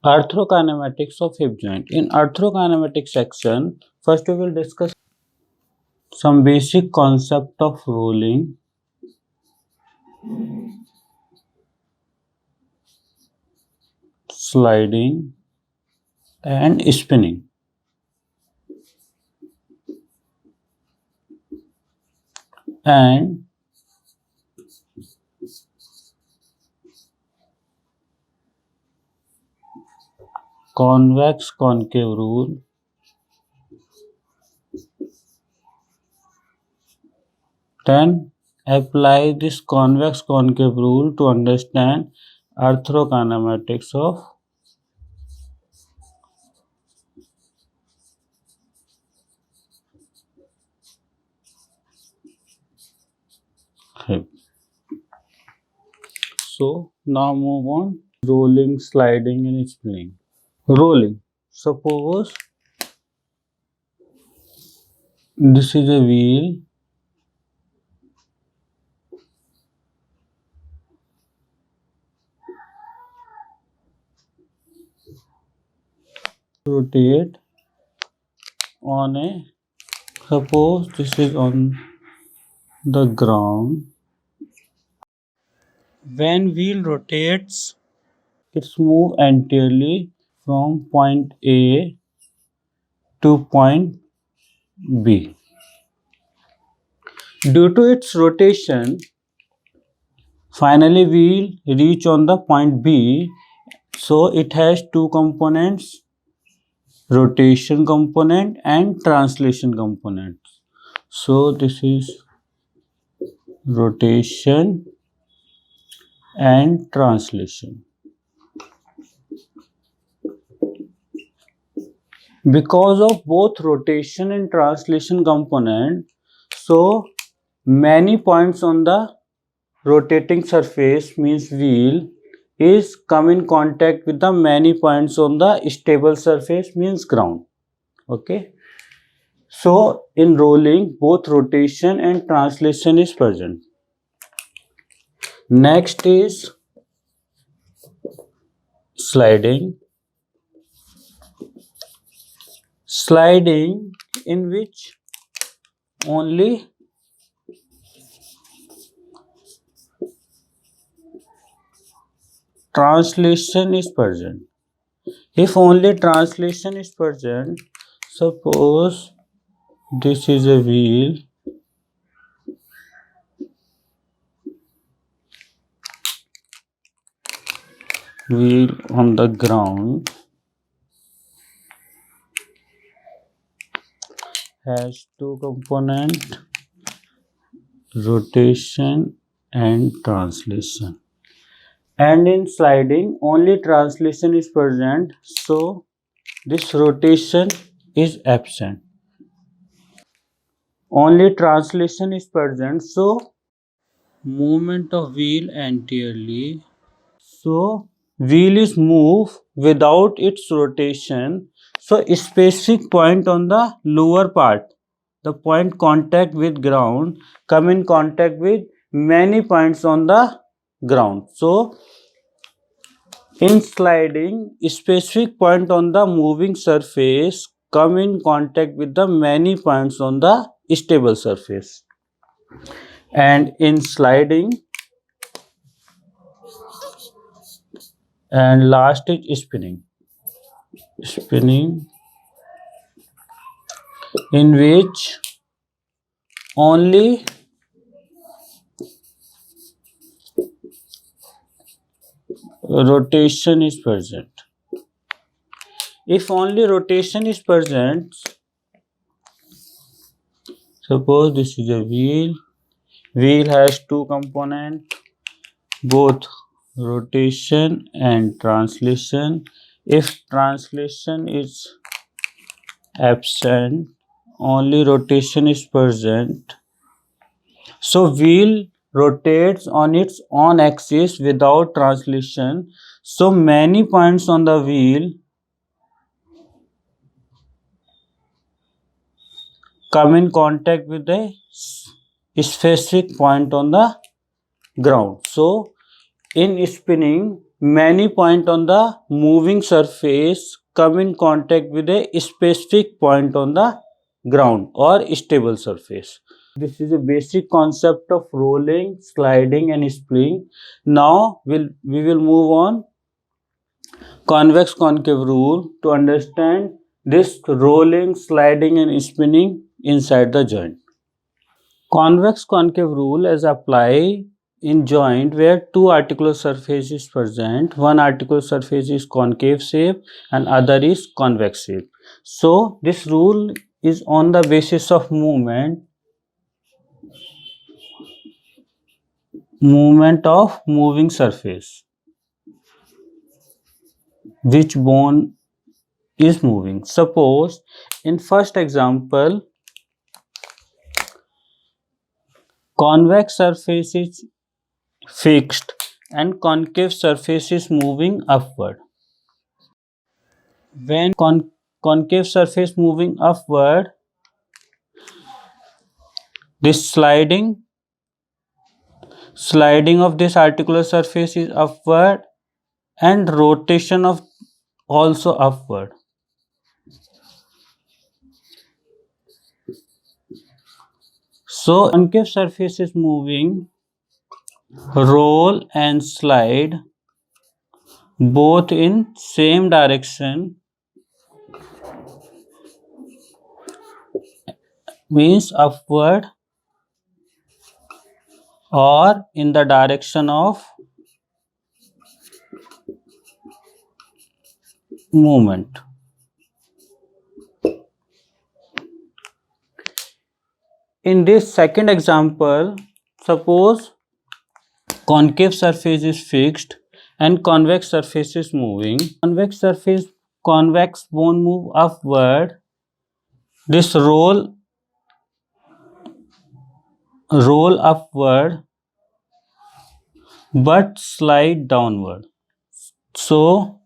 Arthrokinematics of hip joint. In arthrokinematic section, first we will discuss some basic concept of rolling, sliding and spinning. And convex concave rule, then apply this convex concave rule to understand arthrokinematics of hip. So now move on rolling, sliding and spinning. Rolling. Suppose this is a wheel, rotate on a, suppose this is on the ground. When wheel rotates, it's move entirely from point A to point B. Due to its rotation, finally wheel reach on the point B. So it has two components, rotation component and translation component. So this is rotation and translation. Because of both rotation and translation component, so many points on the rotating surface means wheel is come in contact with the many points on the stable surface means ground. Okay. So in rolling both rotation and translation is present. Next is sliding. Sliding in which only translation is present. If only translation is present, suppose this is a wheel, on the ground, has two components, rotation and translation. And in sliding only translation is present, so this rotation is absent. Only translation is present, so movement of wheel anteriorly. So wheel is moved without its rotation. So a specific point on the lower part, the point contact with ground, come in contact with many points on the ground. So in sliding, a specific point on the moving surface come in contact with the many points on the stable surface. And in sliding, and last is spinning. Spinning in which only rotation is present. If only rotation is present, suppose this is a wheel. Wheel has two components, both rotation and translation. If translation is absent, only rotation is present. So wheel rotates on its own axis without translation. So many points on the wheel come in contact with a specific point on the ground. So in spinning, many points on the moving surface come in contact with a specific point on the ground or stable surface. This is a basic concept of rolling, sliding and spring. Now we will move on convex concave rule to understand this rolling, sliding and spinning inside the joint. Convex concave rule is applied in joint where two articular surface is present. One articular surface is concave shape and other is convex shape. So this rule is on the basis of movement of moving surface. Which bone is moving? Suppose in first example, convex surface is fixed and concave surface is moving upward. When concave surface moving upward, this sliding of this articular surface is upward and rotation of also upward. So concave surface is moving, roll and slide both in same direction, means upward or in the direction of movement. In this second example, suppose concave surface is fixed and convex surface is moving. Convex bone move upward. This roll upward but slide downward. So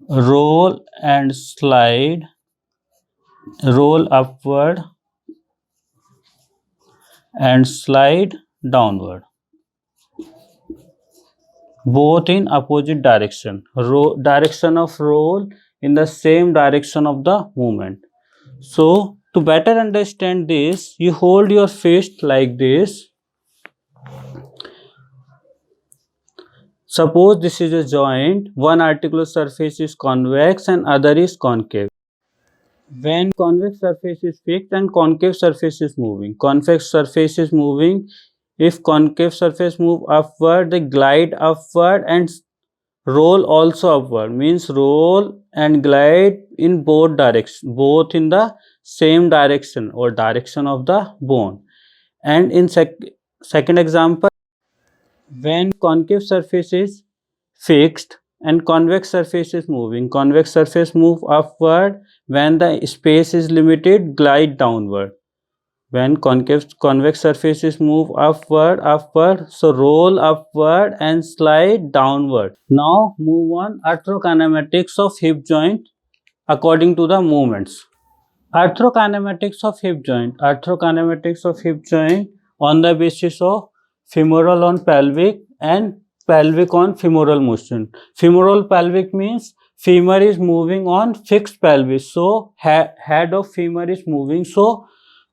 roll and slide, roll upward and slide downward, both in opposite direction. Direction of roll in the same direction of the movement. So to better understand this, you hold your fist like this. Suppose this is a joint, one articular surface is convex and other is concave. When convex surface is fixed and concave surface is moving, convex surface is moving. If concave surface move upward, they glide upward and roll also upward, means roll and glide in both directions, both in the same direction or direction of the bone. And in second example, when concave surface is fixed and convex surface is moving, convex surface move upward, when the space is limited, glide downward. When convex surfaces move upward, so roll upward and slide downward. Now move on arthrokinematics of hip joint according to the movements. Arthrokinematics of hip joint. Arthrokinematics of hip joint on the basis of femoral on pelvic and pelvic on femoral motion. Femoral pelvic means femur is moving on fixed pelvis, so head of femur is moving, so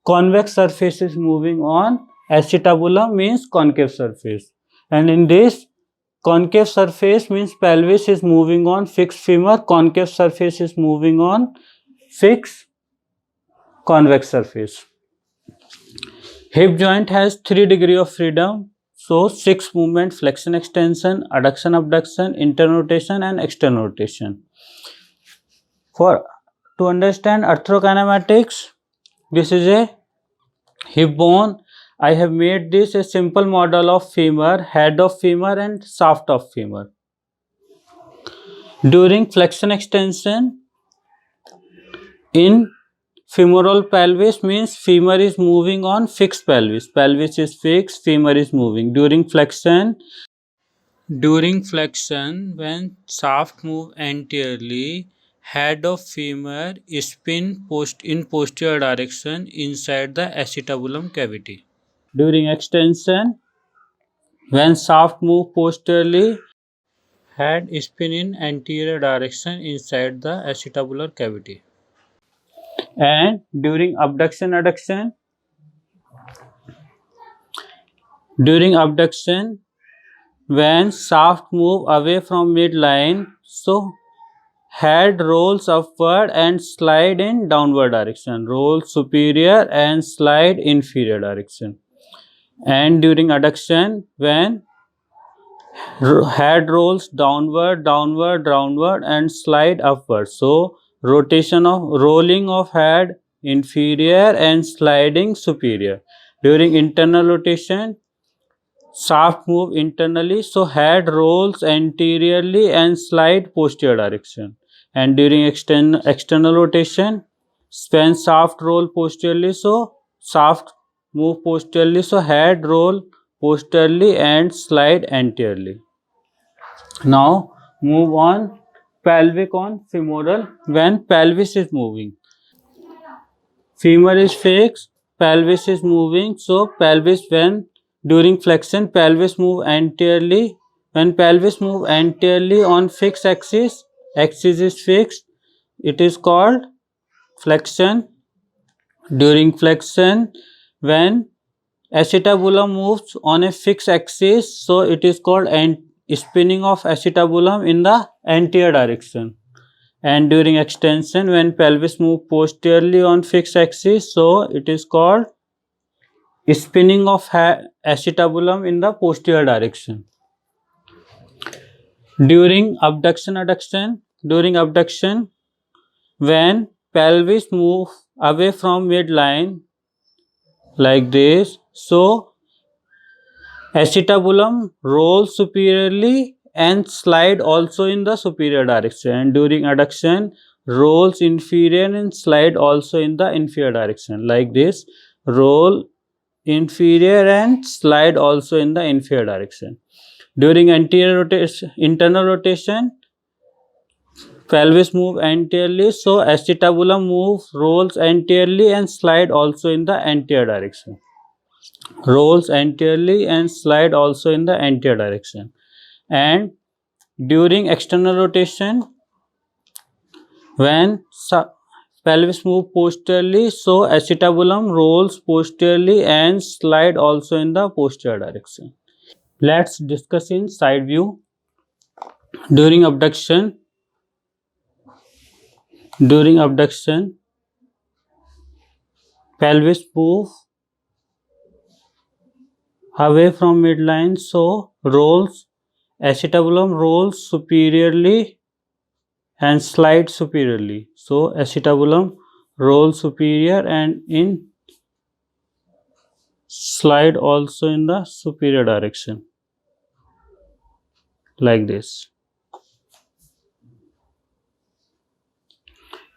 convex surface is moving on acetabulum, means concave surface. And in this, concave surface means pelvis is moving on fixed femur, concave surface is moving on fixed convex surface. Hip joint has 3 degrees of freedom. So 6 movement: flexion, extension, adduction, abduction, internal rotation and external rotation. To understand arthrokinematics, this is a hip bone. I have made this a simple model of femur, head of femur and shaft of femur. During flexion extension in femoral pelvis, means femur is moving on fixed pelvis. Pelvis is fixed, femur is moving. During flexion, when shaft move anteriorly, head of femur spin in posterior direction inside the acetabulum cavity. During extension, When shaft move posteriorly, head spin in anterior direction inside the acetabular cavity. And during abduction, when shaft move away from midline, so head rolls upward and slide in downward direction, roll superior and slide inferior direction. And during adduction, when head rolls downward and slide upward, so rolling of head inferior and sliding superior. During internal rotation, shaft move internally, so head rolls anteriorly and slide posterior direction. And during external rotation, when shaft roll posteriorly, so shaft move posteriorly, so head roll posteriorly and slide anteriorly. Now move on pelvic on femoral. When pelvis is moving, femur is fixed, pelvis is moving, so pelvis, when during flexion, pelvis move anteriorly. When pelvis move anteriorly on fixed axis, axis is fixed, it is called flexion. During flexion, when acetabulum moves on a fixed axis, so it is called spinning of acetabulum in the anterior direction. And during extension, when pelvis move posteriorly on fixed axis, so it is called spinning of acetabulum in the posterior direction. During abduction, when pelvis move away from midline like this, so acetabulum rolls superiorly and slide also in the superior direction. And during adduction, rolls inferior and slide also in the inferior direction like this, roll inferior and slide also in the inferior direction. During internal rotation, pelvis move anteriorly, so acetabulum rolls anteriorly and slide also in the anterior direction. Rolls anteriorly and slide also in the anterior direction. And during external rotation, when pelvis move posteriorly, so acetabulum rolls posteriorly and slide also in the posterior direction. Let's discuss in side view. During abduction, pelvis move away from midline, so acetabulum rolls superiorly and slide superiorly. So acetabulum rolls superior and in slide also in the superior direction like this.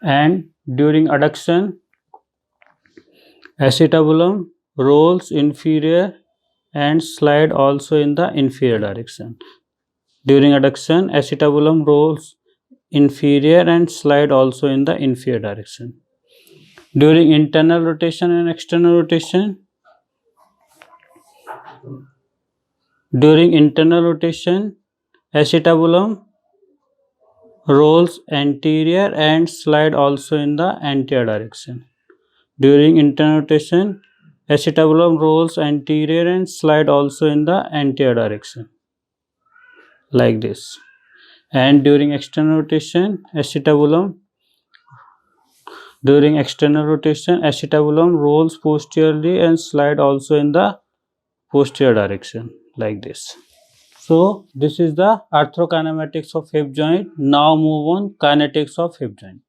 And during adduction, acetabulum rolls inferior and slide also in the inferior direction. During adduction, acetabulum rolls inferior and slide also in the inferior direction. During internal rotation and external rotation, acetabulum rolls anterior and slide also in the anterior direction. During internal rotation, acetabulum rolls anterior and slide also in the anterior direction like this. And during external rotation, acetabulum rolls posteriorly and slide also in the posterior direction like this. So this is the arthrokinematics of hip joint. Now move on kinetics of hip joint.